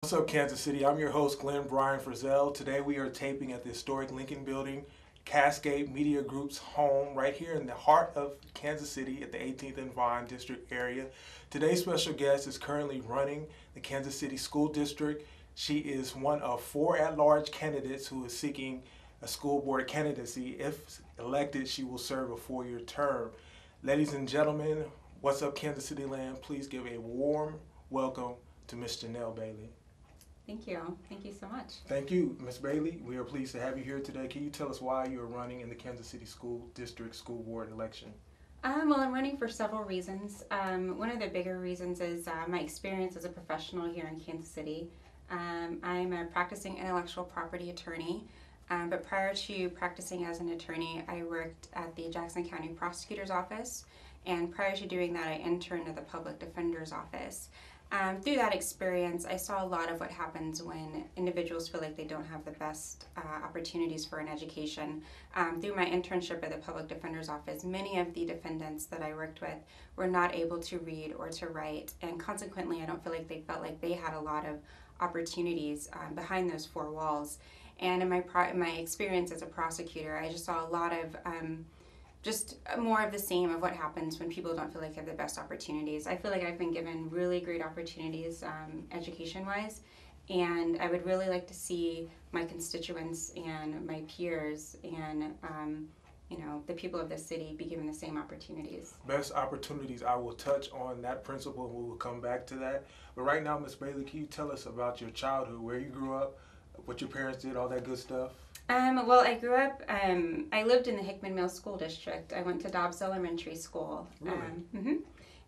What's up, Kansas City? I'm your host, Glenn Brian Frizzell. Today we are taping at the historic Lincoln Building, Cascade Media Group's home, right here in the heart of Kansas City at the 18th and Vine District area. Today's special guest is currently running the Kansas City School District. She is one of 4 at-large candidates who is seeking a school board candidacy. If elected, she will serve a 4-year term. Ladies and gentlemen, what's up, Kansas City land? Please give a warm welcome to Miss Janelle Bailey. Thank you. Thank you so much. Thank you, Ms. Bailey. We are pleased to have you here today. Can you tell us why you are running in the Kansas City School District School Board election? Well, I'm running for several reasons. One of the bigger reasons is my experience as a professional here in Kansas City. I'm a practicing intellectual property attorney, but prior to practicing as an attorney, I worked at the Jackson County Prosecutor's Office, and prior to doing that, I interned at the Public Defender's Office. Through that experience, I saw a lot of what happens when individuals feel like they don't have the best opportunities for an education. Through my internship at the Public Defender's Office, many of the defendants that I worked with were not able to read or to write, and consequently, I don't feel like they felt like they had a lot of opportunities behind those 4 walls. And in my experience as a prosecutor, I just saw a lot of just more of the same of what happens when people don't feel like they have the best opportunities. I feel like I've been given really great opportunities education-wise, and I would really like to see my constituents and my peers and the people of this city be given the same opportunities. Best opportunities, I will touch on that principle and we will come back to that. But right now, Ms. Bailey, can you tell us about your childhood, where you grew up, what your parents did, all that good stuff? Well, I grew up, I lived in the Hickman Mill School District. I went to Dobbs Elementary School. Really?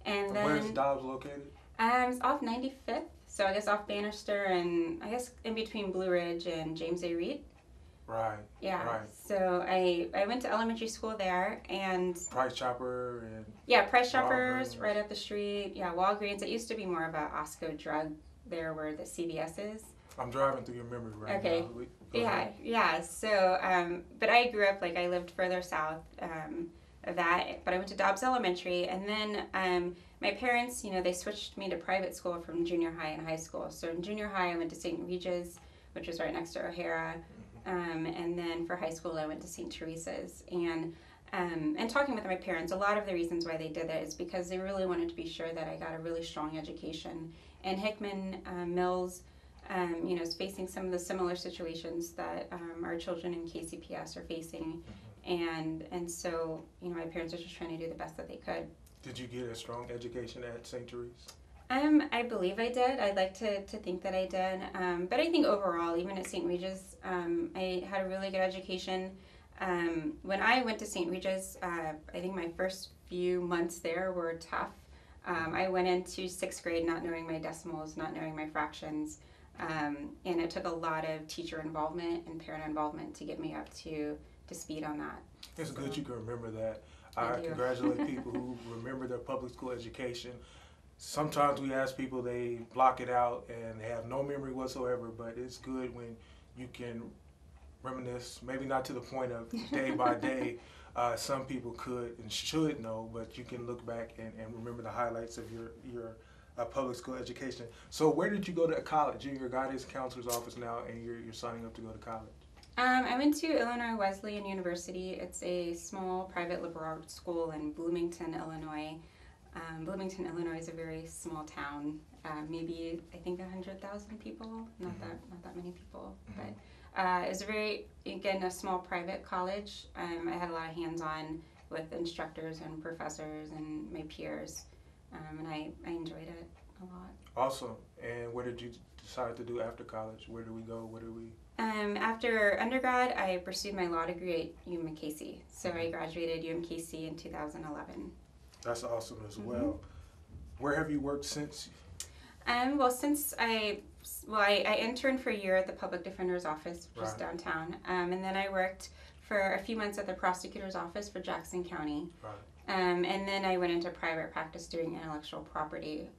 And then, where's Dobbs located? It's off 95th, so I guess off Bannister and I guess in between Blue Ridge and James A. Reed. Right. Yeah. Right. So I went to elementary school there, and Price Chopper and yeah, Price Choppers Walgreens. right up the street. Yeah, Walgreens. It used to be more of a Osco drug there where the CVS is. I'm driving through your memory right Okay. now. Yeah. So, but I grew up, I lived further south of that, but I went to Dobbs Elementary, and then my parents, they switched me to private school from junior high and high school. So in junior high, I went to St. Regis, which was right next to O'Hara, and then for high school, I went to St. Teresa's. And talking with my parents, a lot of the reasons why they did it is because they really wanted to be sure that I got a really strong education. And Hickman Mills, is facing some of the similar situations that our children in KCPS are facing, and so my parents are just trying to do the best that they could. Did you get a strong education at St. Teresa's? I believe I did. I'd like to think that I did, but I think overall, even at St. Regis, I had a really good education. When I went to St. Regis, I think my first few months there were tough. I went into 6th grade not knowing my decimals, not knowing my fractions. And it took a lot of teacher involvement and parent involvement to get me up to speed on that. It's good you can remember that. I I do. congratulate people who remember their public school education. Sometimes we ask people, they block it out and they have no memory whatsoever, but it's good when you can reminisce, maybe not to the point of day by day. Some people could and should know, but you can look back and remember the highlights of your public school education. So where did you go to college? You're in your guidance counselor's office now, and you're signing up to go to college. I went to Illinois Wesleyan University. It's a small private liberal arts school in Bloomington, Illinois. Bloomington, Illinois is a very small town. Maybe I think 100,000 people. Not that many people, but it was a small private college. I had a lot of hands-on with instructors and professors and my peers. And I enjoyed it a lot. Awesome. And what did you decide to do after college? Where do we go? After undergrad, I pursued my law degree at UMKC. So I graduated UMKC in 2011. That's awesome as well. Where have you worked since? Since I interned for a year at the Public Defender's Office, which is downtown. And then I worked for a few months at the Prosecutor's Office for Jackson County. Right. And then I went into private practice doing intellectual property.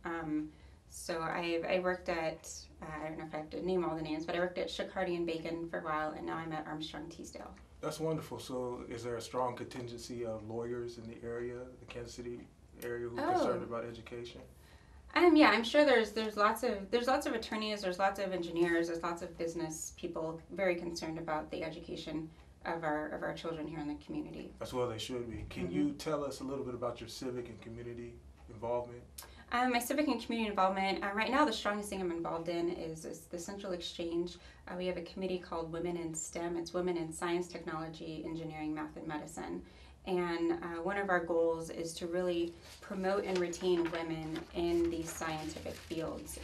So I worked at, I don't know if I have to name all the names, but I worked at Shakardi and Bacon for a while, and now I'm at Armstrong Teasdale. That's wonderful. So is there a strong contingency of lawyers in the area, the Kansas City area, who are concerned about education? Yeah, I'm sure there's lots of attorneys, there's lots of engineers, there's lots of business people very concerned about the education of our children here in the community. As well they should be. Can you tell us a little bit about your civic and community involvement? My civic and community involvement, right now the strongest thing I'm involved in is the Central Exchange. We have a committee called Women in STEM. It's Women in Science, Technology, Engineering, Math, and Medicine. And one of our goals is to really promote and retain women in these scientific fields.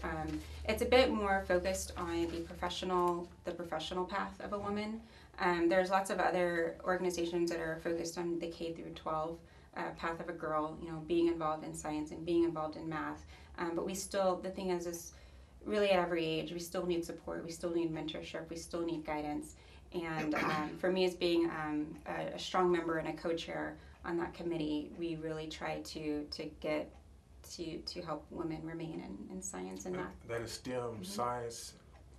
It's a bit more focused on the professional path of a woman. There's lots of other organizations that are focused on the K through 12 path of a girl, being involved in science and being involved in math. But the thing is really at every age, we still need support, we still need mentorship, we still need guidance. And for me, as being a strong member and a co-chair on that committee, we really try to get to help women remain in science and math. That is STEM,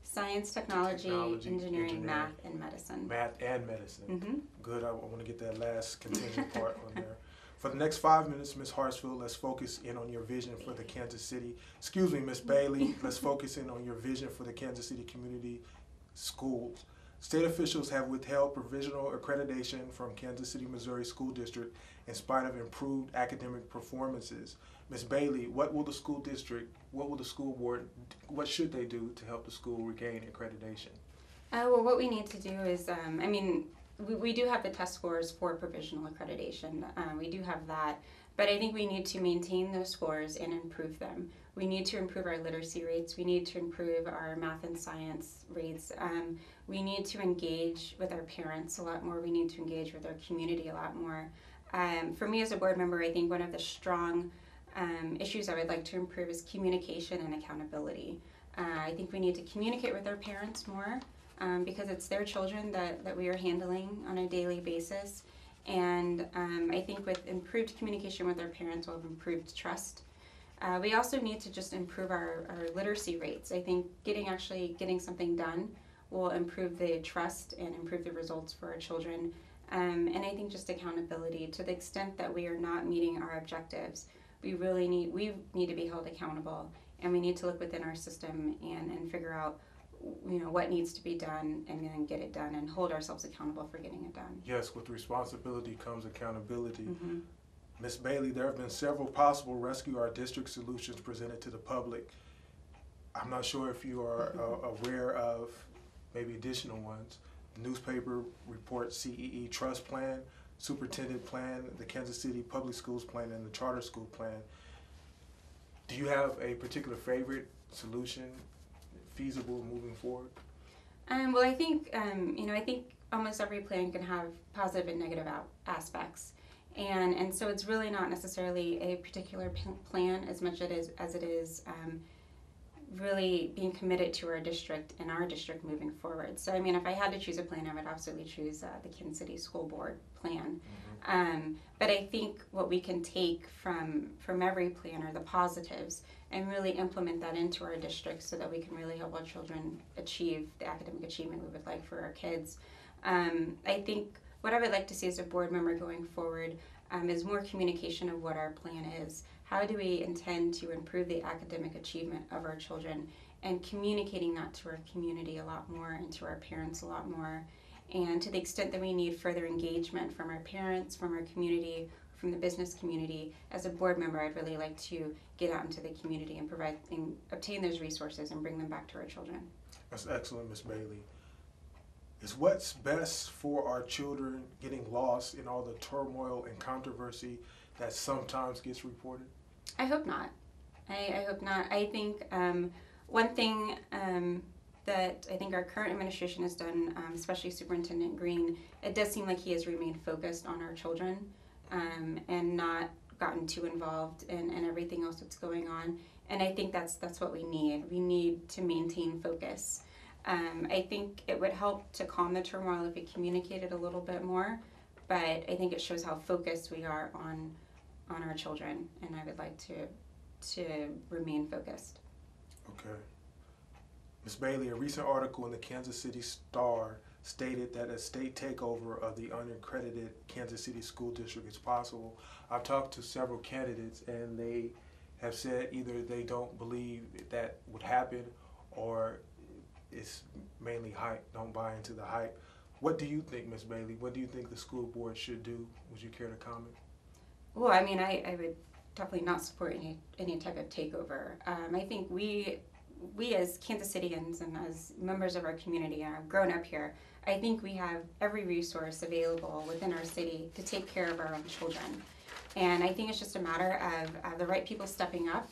Science, technology, engineering, math, and medicine. Math and medicine. Good. I want to get that last contingent part on there. For the next 5 minutes, Ms. Hartsfield, let's focus in on your vision for the Kansas City. Excuse me, Ms. Bailey. Let's focus in on your vision for the Kansas City community schools. State officials have withheld provisional accreditation from Kansas City, Missouri School District in spite of improved academic performances. Ms. Bailey, what will the school board, what should they do to help the school regain accreditation? Well, what we need to do is, we do have the test scores for provisional accreditation. We do have that. But I think we need to maintain those scores and improve them. We need to improve our literacy rates. We need to improve our math and science rates. We need to engage with our parents a lot more. We need to engage with our community a lot more. For me as a board member, I think one of the strong issues I would like to improve is communication and accountability. I think we need to communicate with our parents more because it's their children that we are handling on a daily basis. And I think with improved communication with our parents, we'll have improved trust. We also need to just improve our literacy rates. I think getting something done will improve the trust and improve the results for our children. And I think just accountability to the extent that we are not meeting our objectives. We need to be held accountable, and we need to look within our system and figure out what needs to be done and then get it done and hold ourselves accountable for getting it done. Yes, with responsibility comes accountability. Ms. Bailey, there have been several possible Rescue Our District solutions presented to the public. I'm not sure if you are aware of maybe additional ones. The newspaper reports CEE Trust Plan, Superintendent Plan, the Kansas City Public Schools Plan, and the Charter School Plan. Do you have a particular favorite solution feasible moving forward? Well, I think I think almost every plan can have positive and negative aspects, and so it's really not necessarily a particular plan as much as it is really being committed to our district and our district moving forward. So if I had to choose a plan, I would absolutely choose the Kansas City School Board plan. But I think what we can take from every plan are the positives and really implement that into our district so that we can really help our children achieve the academic achievement we would like for our kids. I think what I would like to see as a board member going forward is more communication of what our plan is. How do we intend to improve the academic achievement of our children, and communicating that to our community a lot more and to our parents a lot more. And to the extent that we need further engagement from our parents, from our community, from the business community, as a board member, I'd really like to get out into the community and obtain those resources and bring them back to our children. That's excellent, Ms. Bailey. Is what's best for our children getting lost in all the turmoil and controversy that sometimes gets reported? I hope not. I hope not. I think one thing that I think our current administration has done, especially Superintendent Green, it does seem like he has remained focused on our children and not gotten too involved in everything else that's going on. And I think that's what we need. We need to maintain focus. I think it would help to calm the turmoil if we communicated a little bit more, but I think it shows how focused we are on our children, and I would like to remain focused. Okay. Ms. Bailey, a recent article in the Kansas City Star stated that a state takeover of the unaccredited Kansas City School District is possible. I've talked to several candidates, and they have said either they don't believe that would happen, or it's mainly hype, don't buy into the hype. What do you think, Ms. Bailey? What do you think the school board should do? Would you care to comment? Well, I mean, I would definitely not support any type of takeover. I think we as Kansas Cityans and as members of our community, and I've grown up here, I think we have every resource available within our city to take care of our own children. And I think it's just a matter of the right people stepping up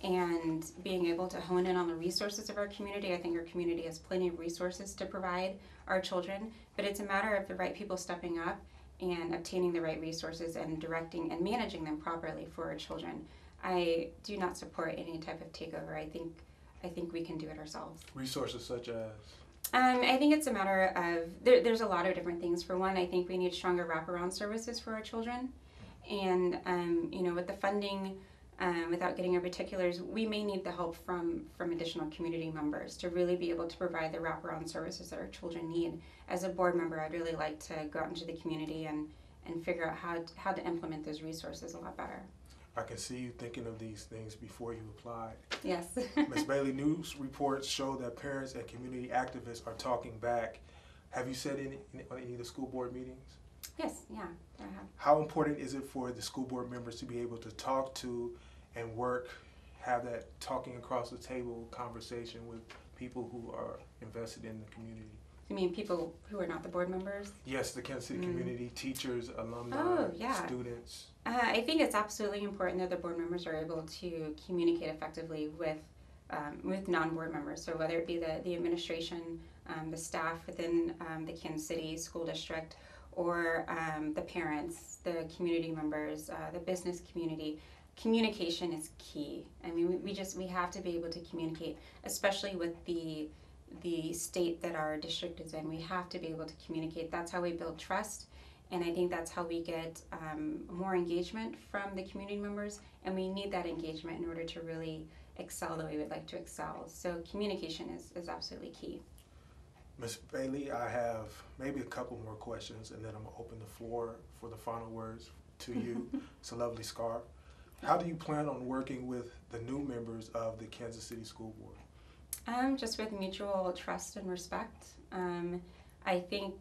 and being able to hone in on the resources of our community. I think our community has plenty of resources to provide our children, but it's a matter of the right people stepping up and obtaining the right resources and directing and managing them properly for our children. I do not support any type of takeover. I think we can do it ourselves. Resources such as? I think it's a matter of, there's a lot of different things. For one, I think we need stronger wraparound services for our children. And, with the funding, without getting into particulars, we may need the help from additional community members to really be able to provide the wraparound services that our children need. As a board member, I'd really like to go out into the community and figure out how to implement those resources a lot better. I can see you thinking of these things before you applied. Yes. Ms. Bailey, news reports show that parents and community activists are talking back. Have you said on any of the school board meetings? Yes, yeah, I have. How important is it for the school board members to be able to talk to and have that talking across the table conversation with people who are invested in the community? You mean people who are not the board members? Yes, the Kansas City community, teachers, alumni, students. I think it's absolutely important that the board members are able to communicate effectively with non-board members. So whether it be the administration, the staff within the Kansas City School District, or the parents, the community members, the business community. Communication is key. I mean, we have to be able to communicate, especially with the state that our district is in. We have to be able to communicate. That's how we build trust, and I think that's how we get more engagement from the community members, and we need that engagement in order to really excel the way we'd like to excel. So communication is absolutely key. Ms. Bailey, I have maybe a couple more questions, and then I'm going to open the floor for the final words to you. It's a lovely scarf. How do you plan on working with the new members of the Kansas City School Board? Just with mutual trust and respect. I think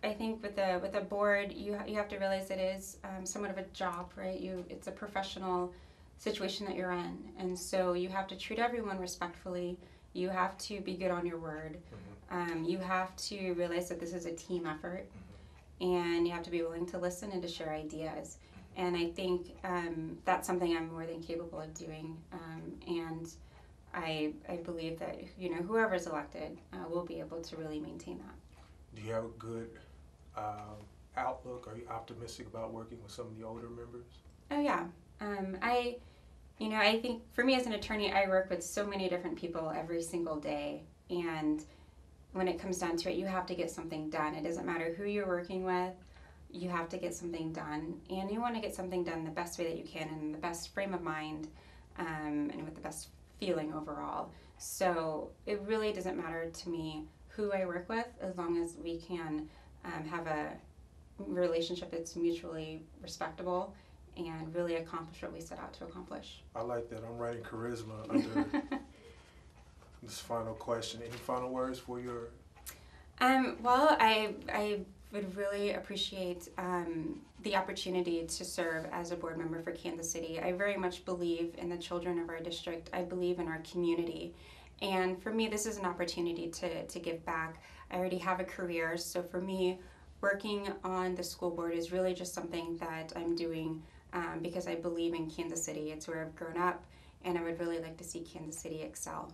with the board, you have to realize it is somewhat of a job, right? It's a professional situation that you're in, and so you have to treat everyone respectfully. You have to be good on your word. You have to realize that this is a team effort, and you have to be willing to listen and to share ideas. And I think that's something I'm more than capable of doing. And I believe that whoever is elected will be able to really maintain that. Do you have a good outlook? Are you optimistic about working with some of the older members? Oh yeah. I think for me as an attorney, I work with so many different people every single day, and when it comes down to it, you have to get something done. It doesn't matter who you're working with, you have to get something done, and you want to get something done the best way that you can, and in the best frame of mind, and with the best feeling overall. So it really doesn't matter to me who I work with, as long as we can have a relationship that's mutually respectable and really accomplish what we set out to accomplish. I like that. I'm writing charisma under this final question. Any final words for your? Well, I would really appreciate the opportunity to serve as a board member for Kansas City. I very much believe in the children of our district. I believe in our community. And for me, this is an opportunity to give back. I already have a career, so for me, working on the school board is really just something that I'm doing because I believe in Kansas City. It's where I've grown up, and I would really like to see Kansas City excel.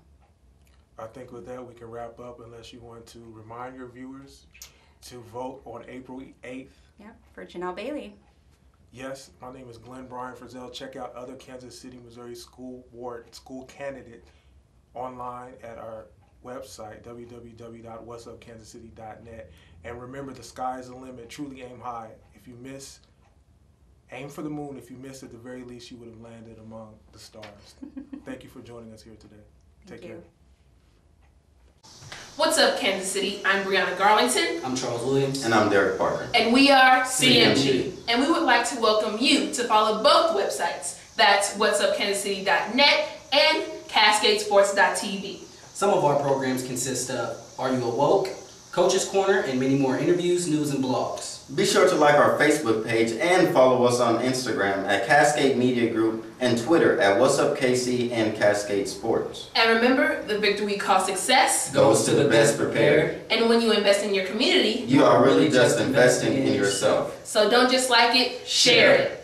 I think with that we can wrap up, unless you want to remind your viewers to vote on April 8th. Yep, for Janelle Bailey. Yes, my name is Glenn Bryan Frizzell. Check out other Kansas City, Missouri school board school candidate online at our website, www.whatsupkansascity.net. And remember, the sky is the limit. Truly aim high. If you miss, aim for the moon. If you miss, at the very least, you would have landed among the stars. Thank you for joining us here today. Take care. What's up, Kansas City? I'm Brianna Garlington. I'm Charles Williams. And I'm Derek Parker. And we are CMG. And we would like to welcome you to follow both websites, That's whatsupkansascity.net and cascadesports.tv. Some of our programs consist of Are You Awoke?, Coach's Corner, and many more interviews, news, and blogs. Be sure to like our Facebook page and follow us on Instagram at Cascade Media Group and Twitter at What's Up KC and Cascade Sports. And remember, the victory we call success Goes to the best prepared. And when you invest in your community, You are really just investing in yourself. So don't just like it, share it.